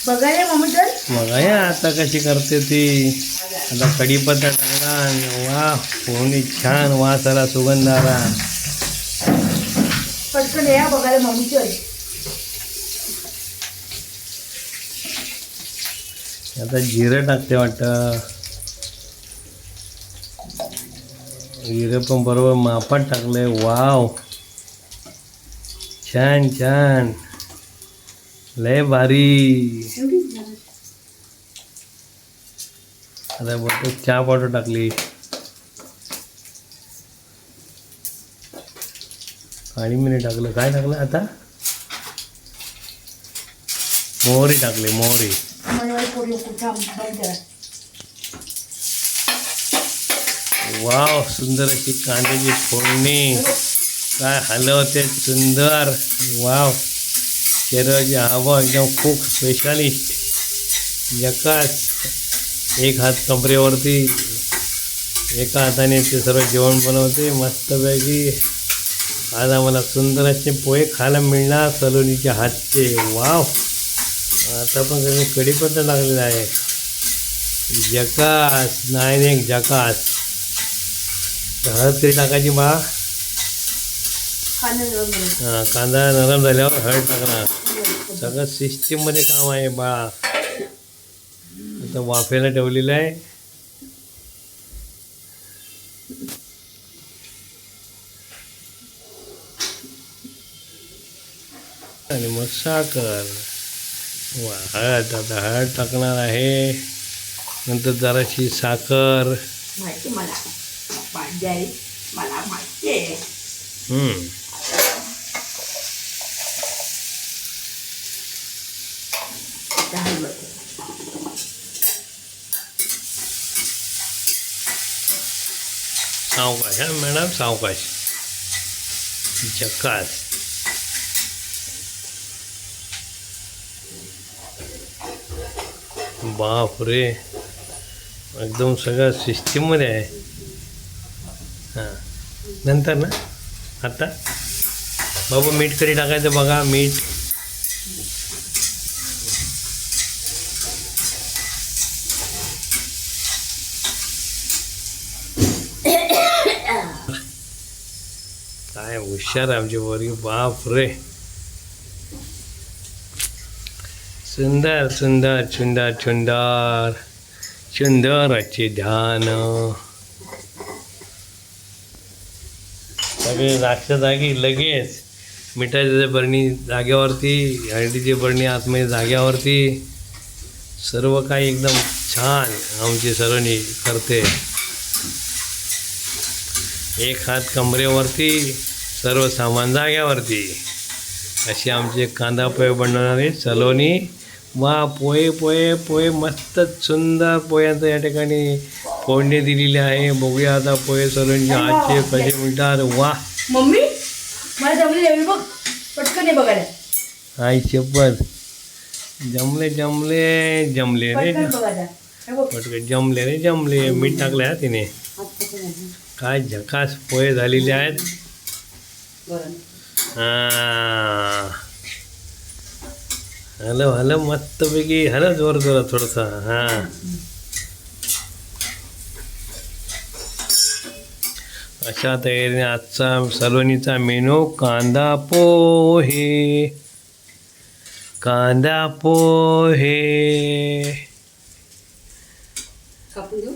बघाय मम्मी तर बघा आता कशी करते ती. आता कढीपत्ता टाकला. वा फोडणी छान वास आला, सुगंध आला. पटकन या बघायला मम्मीची आई. आता जिरं टाकते वाटतं. जिरं पण बरोबर मापात टाकलंय. वाव छान छान, लय भारी. आता बोलतो चहा पावडर टाकली, काळी मिरी टाकलं. काय टाकलं आता? मोहरी टाकली, मोहरी. वाव सुंदर अशी कांद्याची फोडणी. काय हलवते सुंदर. वाव केरळची हवा एकदम खूप स्पेशालिस्ट. जकास. एक हात कमरेवरती, एका हाताने ते सर्व जेवण बनवते मस्तपैकी. आज आम्हाला सुंदर असे पोहे खायला मिळणार सलोनीच्या हातचे. वाव. आता पण कधी कढीपत्ता लागलेला आहे. जकास. नाही एक जकास. हळद तरी टाकायची बा. हां कांदा नरम झाल्यावर हळद टाकणार. सगळं सिस्टीममध्ये काम आहे बाळा. आता वाफेला ठेवलेलं आहे. आणि मग साखर. वा हळद. आता हळद टाकणार आहे. नंतर जराशी साखर. माहिती मला माहिती आहे. सावकाश हा मॅडम, सावकाश. जकास. बाप रे, एकदम सगळं सिस्टीममध्ये आहे. हां नंतर ना आता बाबा मीठ कधी टाकायचं बघा. मीठ काय हुशार आमची पोरगी. बाप रे, सुंदर सुंदर सुंदर सुंदर सुंदराचे ध्यान. सगळे जागच्या जागी लगेच. मिठाची बरणी जाग्यावरती, हळदीची बरणी आतमध्ये जाग्यावरती. सर्व काही एकदम छान आमची सलोनी करते. एक हात कमरेवरती, सर्व सामान जाग्यावरती. अशी आमचे कांदा पोहे बनवणारे सलोनी. वा पोहे पोहे पोहे मस्त सुंदर पोह्यांचं या ठिकाणी फोडणी दिलेली आहे. बघूया आता पोहे सलोनीच्या हातचे कसे मिळतात. वा मम्मी मला जमले बघ. पटकन बघायला. आई शपथ. जमले जमले जमले रे. पटकन जमले रे जमले. मीठ टाकलं आहे तिने. काय झकास पोहे झालेले आहेत. हां हॅलो हॅलो मस्तपैकी. हॅलो जोर जोरात थोडंसं. हां अशा तयारीने आजचा सलोनीचा मेनू कांदा पोहे. कांदा पोहे. कापून देऊ.